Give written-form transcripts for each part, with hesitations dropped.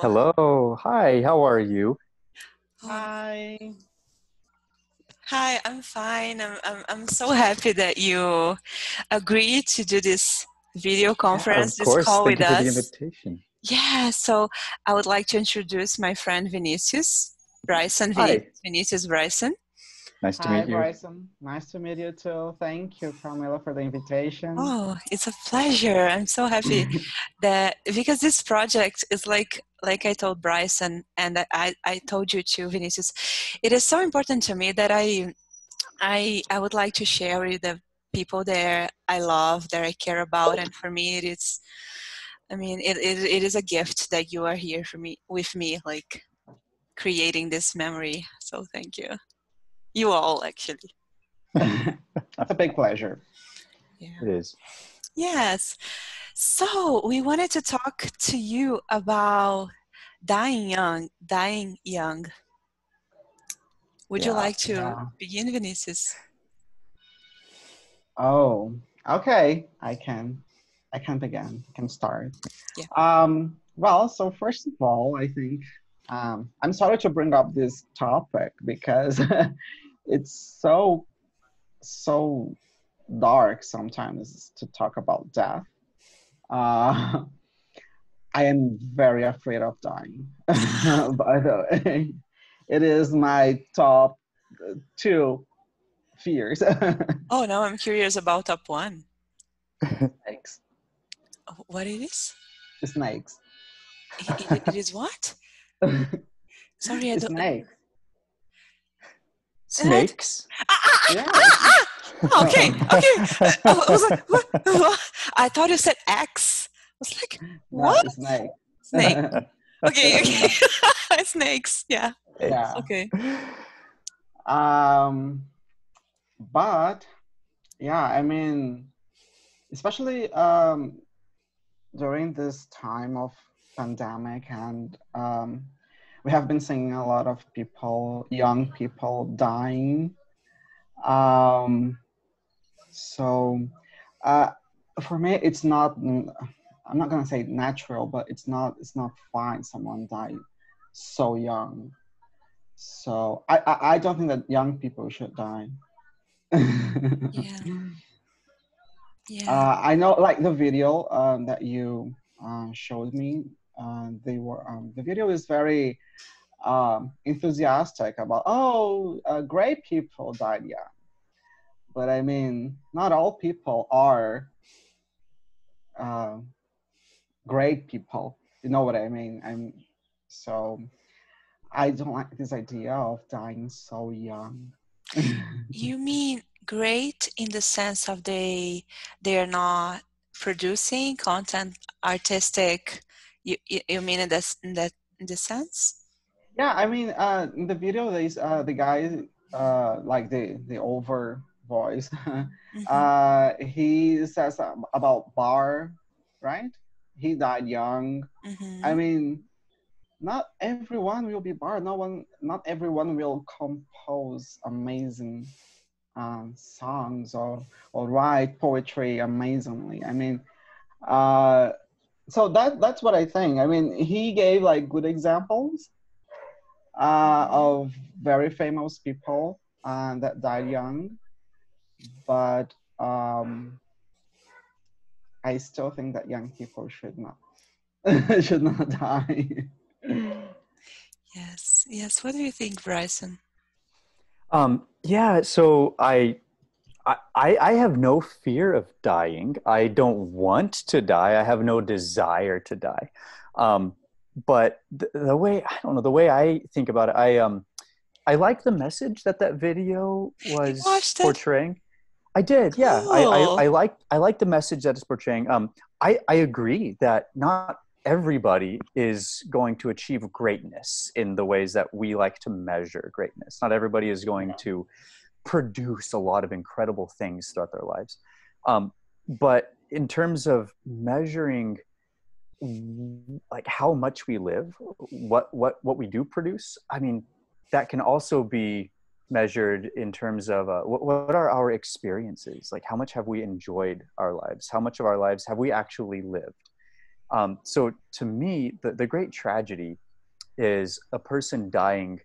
Hello. Hello. Hi, how are you? Oh, Hi. hi, I'm fine. I'm so happy that you agreed to do this video Yeah, conference, of this course. call Thank with you for the us. invitation. Yeah, so I would like to introduce my friend Vinícius, Bryson, Hi, Vinícius Bryson. nice to Hi, meet you. Bryson. Nice to meet you too. Thank you, Camila, for the invitation. Oh, it's a pleasure. I'm so happy that because this project is like I told Bryson and I told you too, Vinícius. It is so important to me that I would like to share with the people that I love, that I care about, and for me, it is a gift that you are here for me, with me, like creating this memory. So thank you, you all, actually. It's a big pleasure. Yeah. It is. Yes. So we wanted to talk to you about dying young. Dying young. Would you Yeah. like to Yeah. begin, Vinicius? Oh, okay. I can begin. I can start. Yeah. Well, so first of all, I think I'm sorry to bring up this topic because it's so dark sometimes to talk about death. Uh, I am very afraid of dying. By the way, it is my top two fears. Oh, now I'm curious about top one. Snakes. What it is? Snakes. It is what? Sorry, I don't. Snakes. What? Snakes? Ah, ah, ah, Yes. ah, ah! Ah, okay, okay. I was like, what? What? I thought you said X. I was like, No, what? snake. Snake. Okay, okay. Snakes. Yeah. Snakes. Yeah. Okay. Um, but yeah, I mean, especially during this time of pandemic and we have been seeing a lot of people, young people dying. Um, so uh, for me, it's not. I'm not gonna say natural, but it's not fine. Someone died so young. So I don't think that young people should die. Yeah. Yeah. I know, like the video that you showed me. The video is very enthusiastic about, oh, great people died young. But I mean, not all people are uh, great people. You know what I mean? So I don't like this idea of dying so young. You mean great in the sense of they are not producing content, artistic. You mean in this sense? Yeah, I mean, in the video, there's the guy, like the over voice. Mm-hmm. He says about Bar, right? He died young. I Mm-hmm. mean, not everyone will be Bar. Not everyone will compose amazing songs or write poetry amazingly. I mean, uh, so that's what I think. I mean, he gave like good examples Mm-hmm. of very famous people that died young, but I still think that young people should not should not die. Yes. Yes. What do you think, Bryson? Yeah, so I have no fear of dying. I don't want to die. I have no desire to die. Um, but the way I don't know the way I think about it, I like the message that that video You was watched it? portraying. I did, yeah. Cool. I like the message that it's portraying. I agree that not everybody is going to achieve greatness in the ways that we like to measure greatness. Not everybody is going to produce a lot of incredible things throughout their lives. But in terms of measuring like how much we live, what we do produce, I mean, that can also be measured in terms of what are our experiences, like how much have we enjoyed our lives, how much of our lives have we actually lived. So to me, the great tragedy is a person dying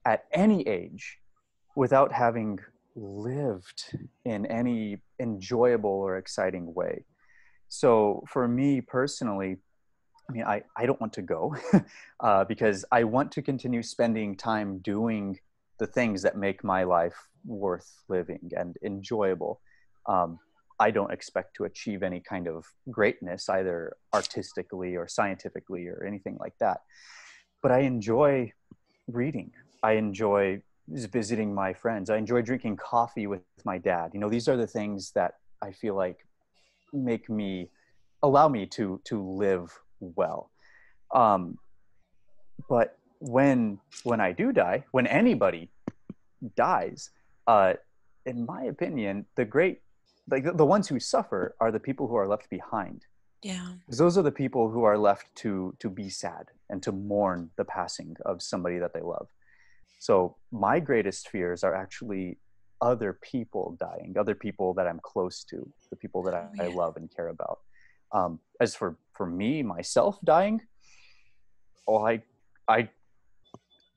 at any age without having lived in any enjoyable or exciting way. So for me personally, I mean, I don't want to go because I want to continue spending time doing the things that make my life worth living and enjoyable. Um, I don't expect to achieve any kind of greatness, either artistically or scientifically or anything like that. But I enjoy reading. I enjoy visiting my friends. I enjoy drinking coffee with my dad. You know, these are the things that I feel like make me allow me to live well. Um, but when I do die, when anybody dies, uh, in my opinion, the great like the ones who suffer are the people who are left behind. Yeah. Because those are the people who are left to be sad and to mourn the passing of somebody that they love. So my greatest fears are actually other people dying, other people that I'm close to, the people that I Yeah. love and care about. As for me, myself dying, oh, I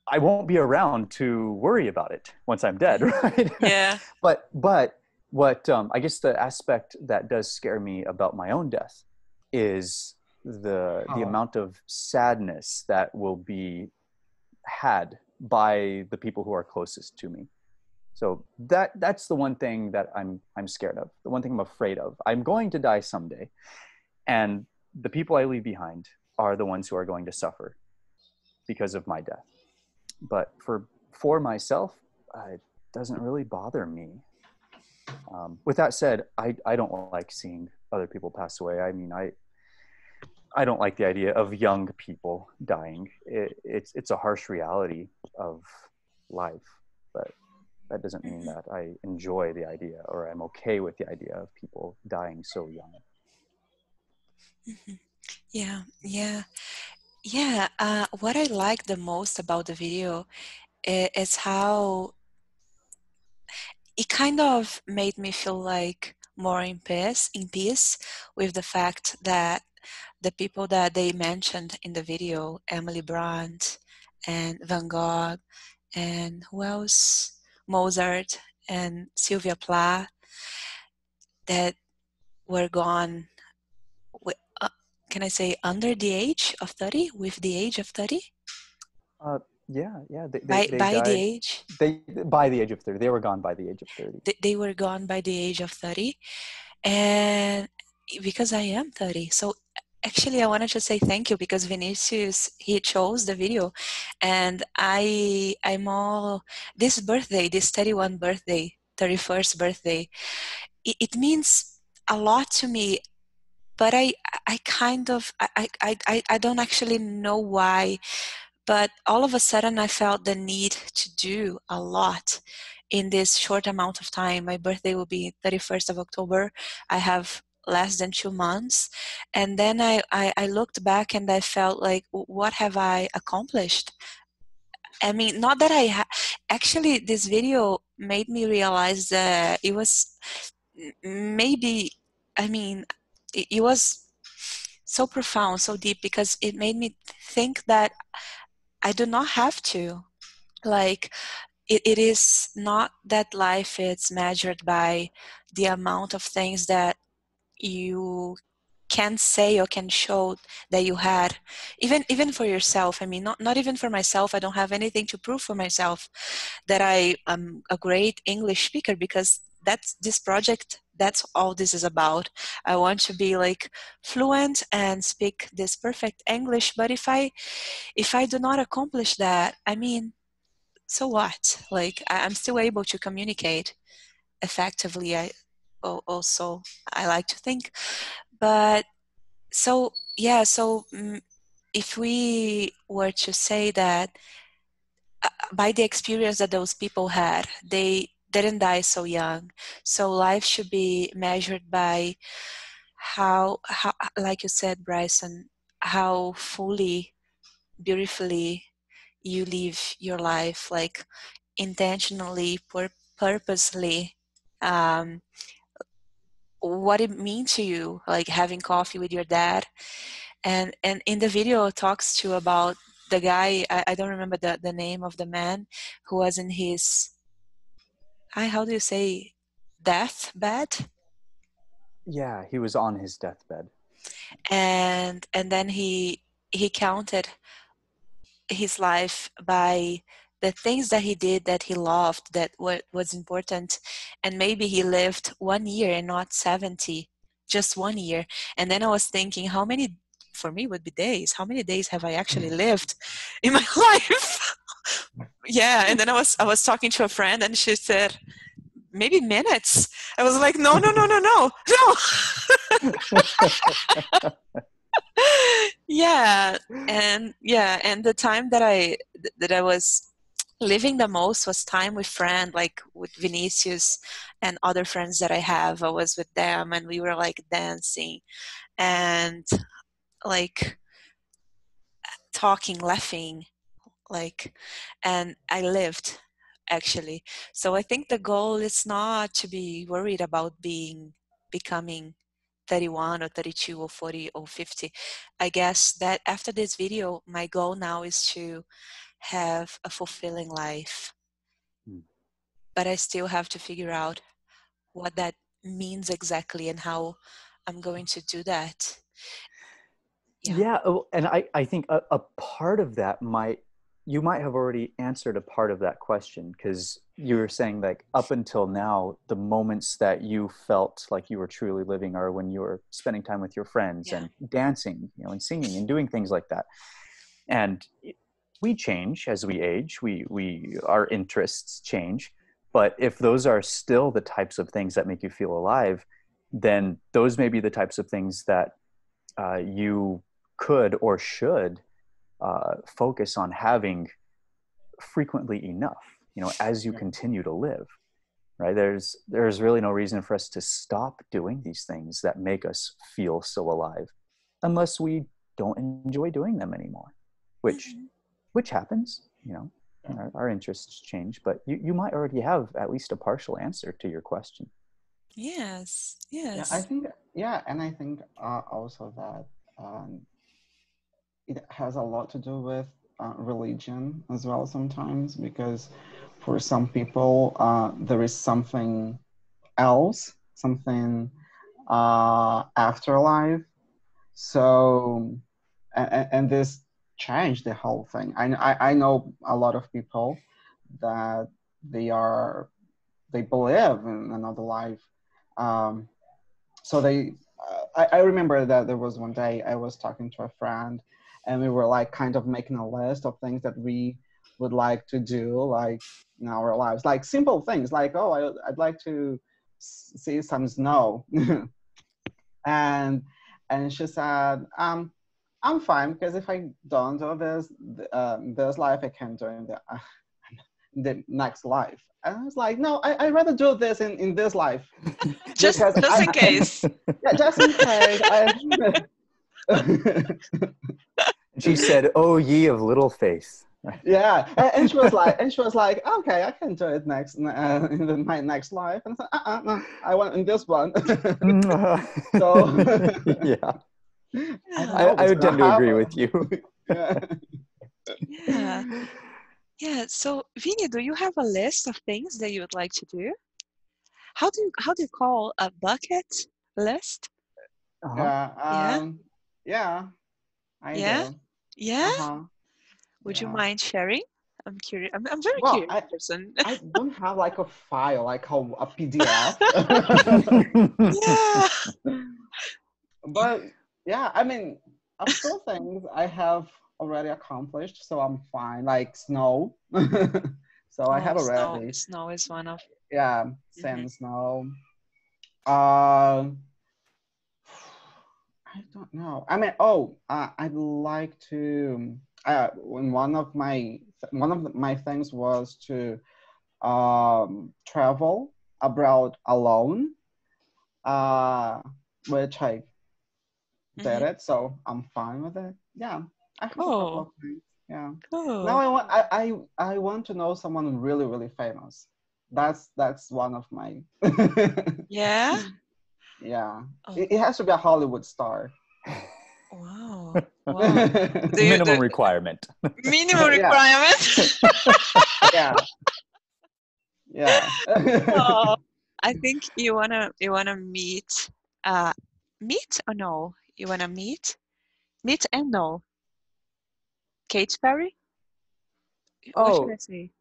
I won't be around to worry about it once I'm dead, right? Yeah. but what I guess the aspect that does scare me about my own death is the How? amount of sadness that will be had by the people who are closest to me. So that's the one thing that I'm scared of. The one thing I'm afraid of. I'm going to die someday, and the people I leave behind are the ones who are going to suffer because of my death. But for myself, it doesn't really bother me. With that said, I don't like seeing other people pass away. I mean, I don't like the idea of young people dying. It's a harsh reality of life, but that doesn't mean that I enjoy the idea or I'm okay with the idea of people dying so young. Mhm. Yeah. Yeah. Yeah. What I like the most about the video is how it kind of made me feel like more in peace with the fact that the people that they mentioned in the video, Emily Brandt and Van Gogh, and who else? Mozart and Sylvia Plath, that were gone, wi- uh, can I say under the age of 30, with the age of 30? Uh, yeah, they By the died. age, They by the age of 30. They were gone by the age of 30. they were gone by the age of 30. And because I am 30, so actually I wanted to say thank you because Vinícius, he chose the video, and I'm all this birthday, this 31 birthday, 31st birthday, it means a lot to me. But I kind of I don't actually know why, but all of a sudden I felt the need to do a lot in this short amount of time. My birthday will be 31st of October. I have less than 2 months. And then I looked back and I felt like, what have I accomplished? I mean, not that actually, this video made me realize that it was maybe, I mean, it was so profound, so deep, because it made me think that I do not have to. Like, it is not that life is measured by the amount of things that you can say or can show that you had, even for yourself. I mean, not even for myself. I don't have anything to prove for myself that I am a great English speaker, because that's this project, that's all this is about. I want to be like fluent and speak this perfect English, but if I do not accomplish that, I mean, so what? Like, I'm still able to communicate effectively. Also, I like to think. But so, yeah, so if we were to say that by the experience that those people had, they didn't die so young. So life should be measured by how, like you said, Bryson, how fully, beautifully you live your life, like intentionally, purposely, um, what it means to you, like having coffee with your dad. And in the video it talks to about the guy, I don't remember the name of the man who was in his, how do you say, deathbed? Yeah, he was on his deathbed. And then he counted his life by the things that he did that he loved, that was important, and maybe he lived 1 year and not 70, just 1 year. And then I was thinking, how many, for me would be days, how many days have I actually lived in my life? Yeah. And then I was talking to a friend and she said maybe minutes. I was like, no. Yeah. And the time that I was living the most was time with friends, like with Vinícius and other friends that I have. I was with them and we were like dancing and like talking, laughing, like, and I lived actually. So I think the goal is not to be worried about becoming 31 or 32 or 40 or 50. I guess that after this video, my goal now is to have a fulfilling life. But I still have to figure out what that means exactly and how I'm going to do that. Yeah. And I think a part of that you might have already answered a part of that question, because you were saying like up until now, the moments that you felt like you were truly living are when you were spending time with your friends and dancing, and singing and doing things like that. And we change as we age, our interests change. But if those are still the types of things that make you feel alive, then those may be the types of things that you could or should focus on having frequently enough, as you continue to live, right? There's really no reason for us to stop doing these things that make us feel so alive, unless we don't enjoy doing them anymore, which happens, our interests change. But you might already have at least a partial answer to your question. Yes. Yeah, I think, and I think also that it has a lot to do with religion as well sometimes, because for some people there is something else, something afterlife. So, and this changed the whole thing. I know a lot of people that they believe in another life. So I remember that there was one day I was talking to a friend, and we were like kind of making a list of things that we would like to do, like in our lives, like simple things, like, oh, I'd like to see some snow, and she said, I'm fine, because if I don't do this life, I can do in the next life. And I was like, no, I'd rather do this in this life. just in case. Yeah, just in case. She said, "Oh, ye of little faith." Yeah, and she was like, okay, I can do it next in my next life. And I said, no, I want in this one. So yeah, I would tend to agree with you. Yeah. So, Vini, do you have a list of things that you would like to do? How do you call a bucket list? Yeah. I do. Yeah. Would you mind sharing? I'm curious. I'm very Well, curious person. I don't have like a file, like a PDF. Yeah. But yeah, I mean, a few things I have already accomplished, so I'm fine. Like snow. So I have already. Snow is one of. Yeah, sand, snow. I don't know. I mean, I'd like to. One of my things was to travel abroad alone, which I did it, so I'm fine with it. Yeah, I have a couple of things. Yeah. Cool. Now I want to know someone really, really famous. That's one of my. Yeah. Yeah, Oh, it has to be a Hollywood star. wow. Wow. Minimum requirement. Minimum Yeah. requirement. Yeah, yeah. Oh, I think you wanna meet meet or no? You wanna meet? Meet and no. Katy Perry? What should Oh, I say?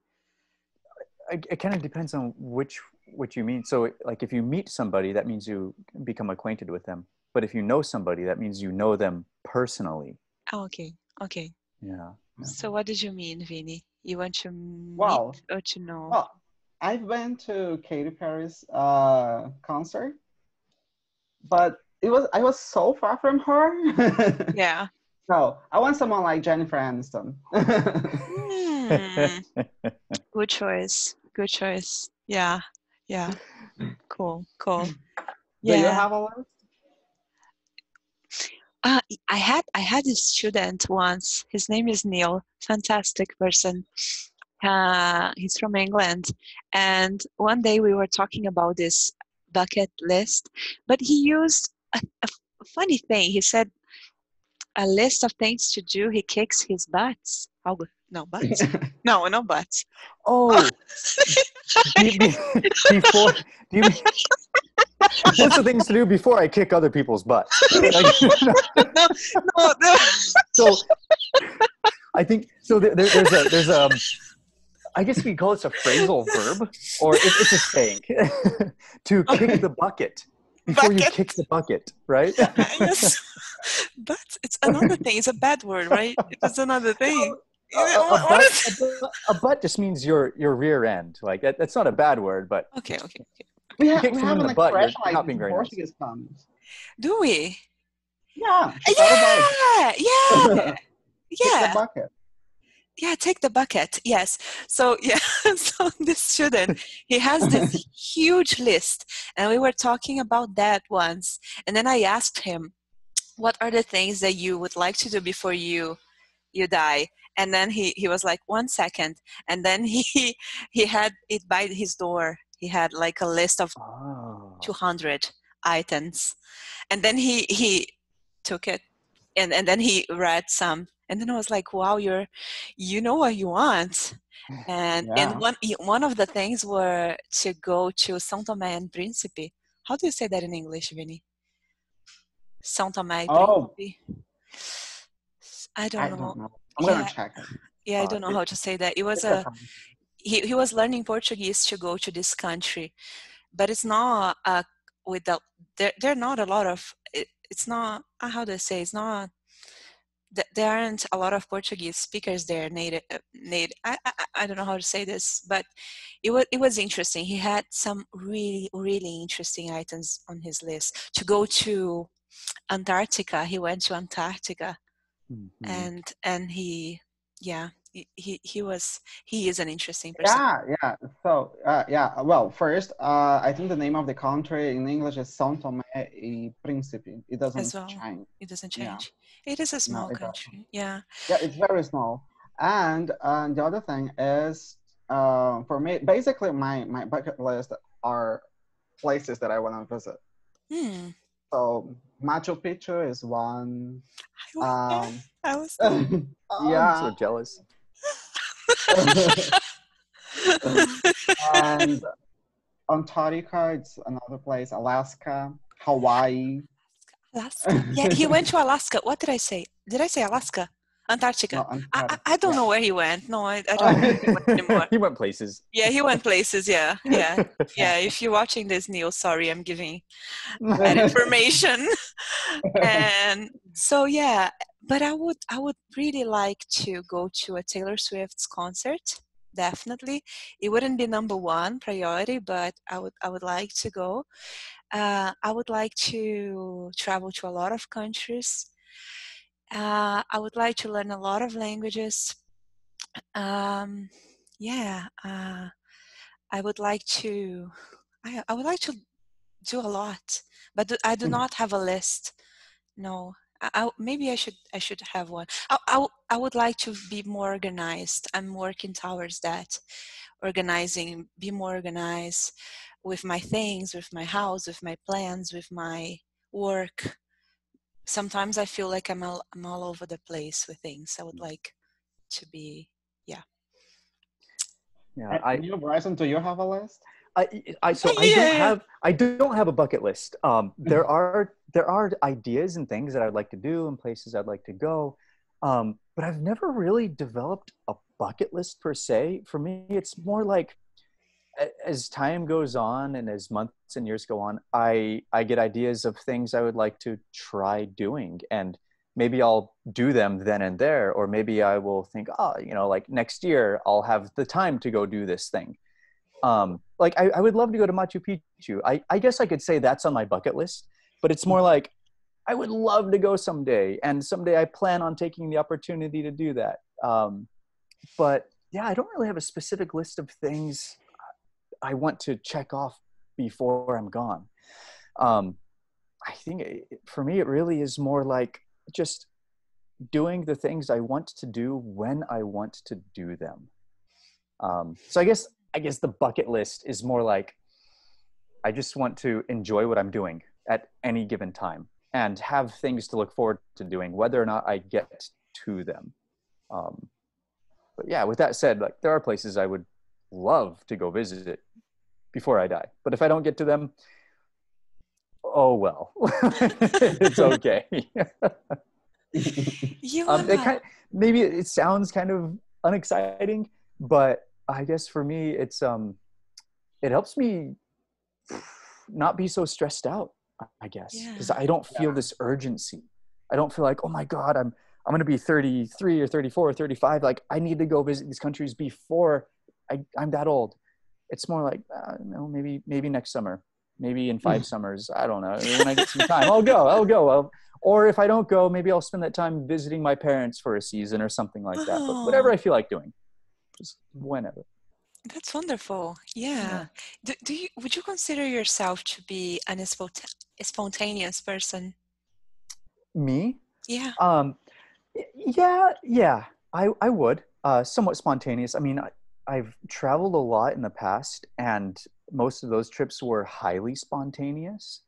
it kind of depends on what you mean. So, like, if you meet somebody, that means you become acquainted with them. But if you know somebody, that means you know them personally. Oh, okay. Okay. Yeah. Yeah. So what did you mean, Vinny? You want to meet Wow. or to know? Well, I've been to Katy Perry's concert, but I was so far from her. Yeah. No, I want someone like Jennifer Aniston. Hmm. Good choice. Good choice. Yeah. Yeah. Cool. Cool. Do you Yeah. have a list? I had a student once. His name is Neil. Fantastic person. He's from England, and one day we were talking about this bucket list, but he used a funny thing. He said a list of things to do. He kicks his butts. Oh, no butts. No, no butts. Oh, before, do you mean what's the things to do before I kick other people's butts? Like, No, no, no. so I think so. There's a I guess we call this a phrasal verb, or it's a saying to kick the bucket before you Bucket. kick the bucket, right? Yes. But it's another thing. It's a bad word, right? It's another thing. A butt just means your rear end. Like that's not a bad word, but Okay, okay, okay. We you kick we someone have in an the butt, you're expression like not this being in very nice. Portuguese comes. Do we? Yeah, chutar o balde. Yeah. Kick the Yeah. bucket. Yeah, take the bucket. Yes. So yeah, so this student, he has this huge list, and we were talking about that once. And then I asked him, what are the things that you would like to do before you die? And then he was like, 1 second. And then he had it by his door. He had like a list of Oh. 200 items. And then he took it, and then he read some, and then I was like, wow, you know what you want. And Yeah. one of the things were to go to São Tomé and Príncipe. How do you say that in English, Vinny? São Tomé e Oh, Príncipe. I I don't don't know. know. I'm gonna Yeah, check it. yeah, I don't know how to say that. It was It's a problem. he was learning Portuguese to go to this country, but it's not with the there are not a lot of it's not how do I say, it's not, there aren't a lot of Portuguese speakers there. Native. I don't know how to say this, but it was interesting. He had some really really interesting items on his list to go to Antarctica. He went to Antarctica, Mhm. and yeah, he is an interesting person Yeah. So, yeah. Well, first, I think the name of the country in English is São Tomé e Príncipe. It doesn't as well. change. It doesn't Yeah. change. It is a No, small it doesn't. country. Yeah. Yeah, it's very small. And the other thing is, for me, basically my bucket list are places that I want to visit. Hmm. So Machu Picchu is one. I went there. Um, I was there. Oh, I'm yeah, so jealous. and Antarctica, it's another place. Alaska, Hawaii. Alaska. Yeah, he went to Alaska. What did I say? Did I say Alaska? Antarctica. No, I don't yeah. know where he went. No, I don't know where he went anymore. He went places. Yeah, he went places. Yeah, yeah, yeah. If you're watching this, Neil, sorry, I'm giving bad information. And so yeah, but I would really like to go to a Taylor Swift's concert. Definitely, it wouldn't be number one priority, but I would like to go. I would like to travel to a lot of countries. I would like to learn a lot of languages. Yeah, I would like to. I would like to do a lot, but I do not have a list. No, maybe I should have one. I would like to be more organized. I'm working towards that, organizing, be more organized. with my things, with my house, with my plans, with my work. Sometimes I feel like I'm all over the place with things. I would like to be, yeah. Yeah, And you, Bryson, do you have a list? So Yeah. I don't have a bucket list. There are ideas and things that I'd like to do and places I'd like to go, but I've never really developed a bucket list per se. For me, it's more like as time goes on and as months and years go on, I get ideas of things I would like to try doing, and maybe I'll do them then and there, or maybe I will think, oh, like next year I'll have the time to go do this thing. Like I would love to go to Machu Picchu. I guess I could say that's on my bucket list, but it's more like I would love to go someday, and someday I plan on taking the opportunity to do that. But yeah, I don't really have a specific list of things I want to check off before I'm gone. I think for me, it really is more like just doing the things I want to do when I want to do them. So I guess the bucket list is more like I just want to enjoy what I'm doing at any given time and have things to look forward to doing, whether or not I get to them. But yeah, with that said, like there are places I would love to go visit before I die. But if I don't get to them, oh well, it's okay. Maybe it sounds kind of unexciting, but I guess for me, it helps me not be so stressed out, I guess, because I don't feel this urgency. I don't feel like, oh my God, I'm going to be 33 or 34 or 35. Like I need to go visit these countries before I'm that old. It's more like, maybe next summer, maybe in 5 summers. I don't know. When I get some time, I'll go. Or if I don't go, maybe I'll spend that time visiting my parents for a season or something like that. But whatever I feel like doing, just whenever. That's wonderful. Yeah. Would you consider yourself to be a spontaneous person? Me? Yeah. Yeah. I would. Somewhat spontaneous. I mean, I've traveled a lot in the past, and most of those trips were highly spontaneous.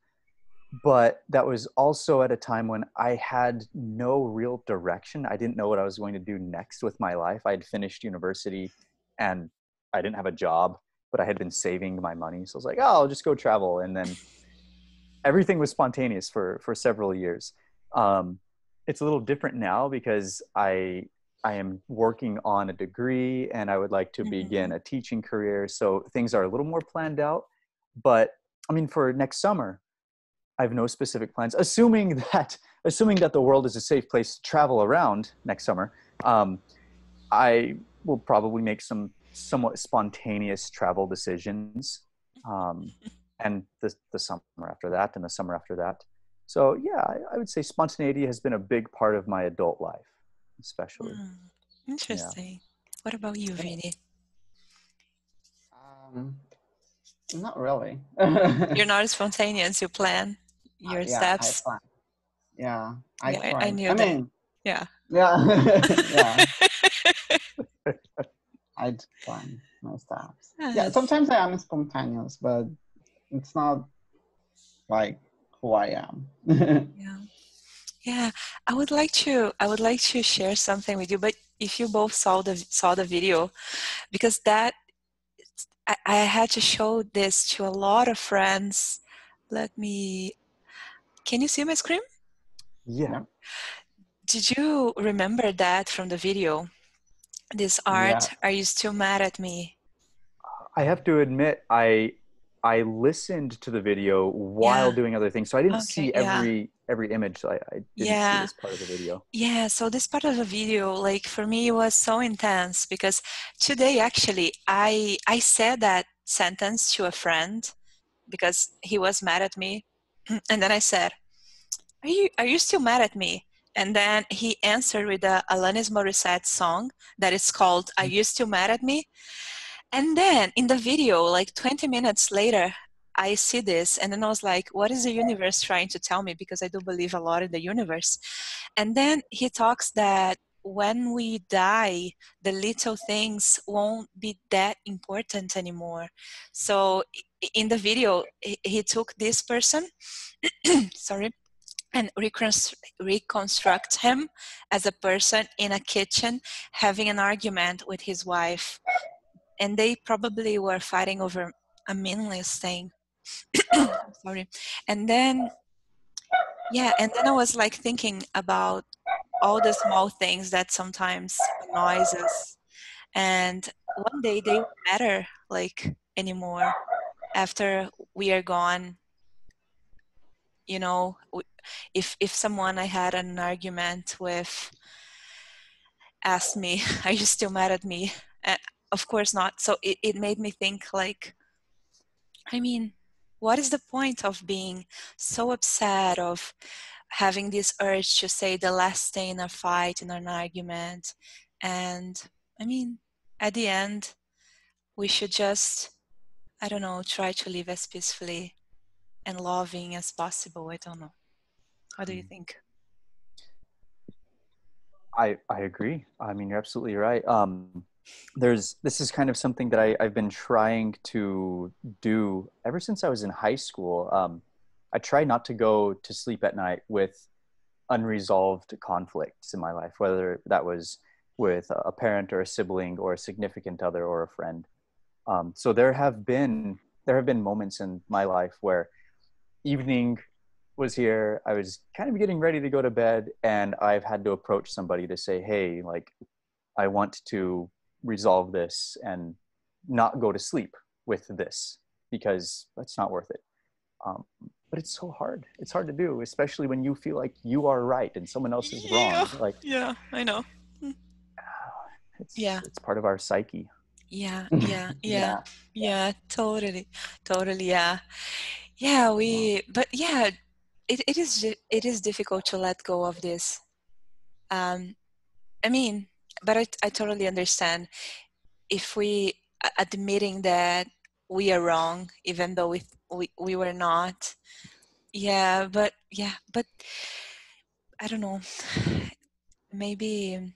But that was also at a time when I had no real direction. I didn't know what I was going to do next with my life. I had finished university and I didn't have a job, but I had been saving my money. So I was like, oh, I'll just go travel. And then everything was spontaneous for several years. It's a little different now because I am working on a degree and I would like to begin a teaching career. So things are a little more planned out. But I mean, for next summer, I have no specific plans. Assuming that the world is a safe place to travel around next summer, I will probably make some somewhat spontaneous travel decisions, and the summer after that, and the summer after that. So yeah, I would say spontaneity has been a big part of my adult life, especially. Interesting. Yeah. What about you, Vinny? Not really. You're not spontaneous. You plan your steps. I plan. Yeah, I knew that. Mean, yeah. Yeah. I'd plan my steps. Yeah, sometimes I am spontaneous, but it's not like who I am. Yeah. I would like to share something with you, but if you both saw the video, because that I had to show this to a lot of friends. Can you see my screen? Yeah. Did you remember that from the video? This art, Are You Still Mad at Me? I have to admit, I listened to the video while doing other things, so I didn't see every image. So I didn't see this part of the video. Yeah, so this part of the video, like for me, was so intense because today actually I said that sentence to a friend because he was mad at me, and then I said, "Are you still mad at me?" And then he answered with a Alanis Morissette song that is called "Are You Still Mad at Me?" And then in the video, like 20 minutes later, I see this and then I was like, what is the universe trying to tell me? Because I do believe a lot in the universe. And then he talks that when we die, the little things won't be that important anymore. So in the video, he took this person, sorry, and reconstruct him as a person in a kitchen having an argument with his wife, and they probably were fighting over a meaningless thing. Sorry. And then I was like thinking about all the small things that sometimes annoys us, and one day they won't matter like anymore after we are gone. You know, if someone I had an argument with asked me, are you still mad at me? Of course not. So it made me think like, I mean, what is the point of being so upset, of having this urge to say the last thing in a fight, in an argument? And I mean, at the end, we should just, I don't know, try to live as peacefully and loving as possible. I don't know. What do you think? I agree. I mean, you're absolutely right. This is kind of something that I've been trying to do ever since I was in high school. I try not to go to sleep at night with unresolved conflicts in my life, whether that was with a parent or a sibling or a significant other or a friend. So there have been moments in my life where evening was here, I was kind of getting ready to go to bed, and I've had to approach somebody to say, hey, like, I want to resolve this and not go to sleep with this because it's not worth it. But it's so hard. It's hard to do, especially when you feel like you are right and someone else is wrong. Like, yeah, I know. It's part of our psyche. Yeah, totally, yeah. But yeah, it is difficult to let go of this. I mean, but I totally understand if we admitting that we are wrong, even though we were not. But I don't know. Maybe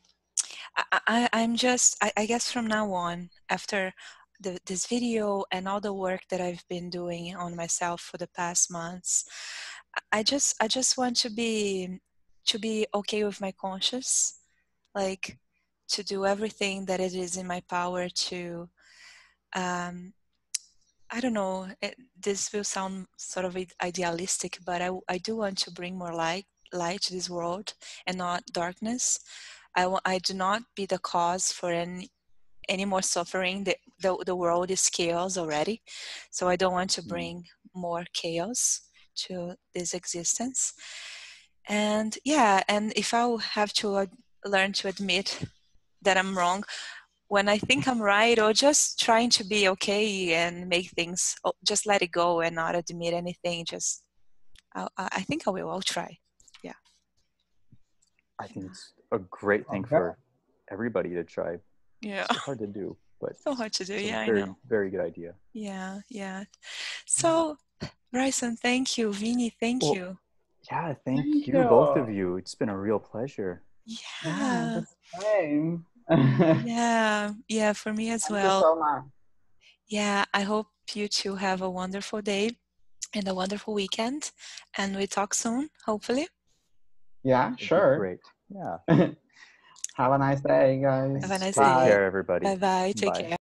I'm just, I guess from now on, after this video and all the work that I've been doing on myself for the past months, I just want to be okay with my conscience, like to do everything that it is in my power to, I don't know, this will sound sort of idealistic, but I do want to bring more light to this world and not darkness. I do not be the cause for any more suffering. The world is chaos already, so I don't want to bring more chaos to this existence. And and if I have to learn to admit that I'm wrong when I think I'm right, or just trying to be okay and make things, just let it go and not admit anything, just I think I will. I'll try. Yeah. I think it's a great thing for everybody to try. Yeah. It's so hard to do, but so hard to do. It's Yeah, a very, I know. very good idea. Yeah. So, Bryson, thank you. Vinny, thank you. Yeah, thank you, both of you. It's been a real pleasure. Yeah. The same. Yeah, for me as well. Thank you so much. Yeah, I hope you two have a wonderful day and a wonderful weekend, and we talk soon, hopefully. Yeah, sure. Great. Yeah. Have a nice day, guys. Have a nice Take day. care, everybody. Bye-bye. Take care.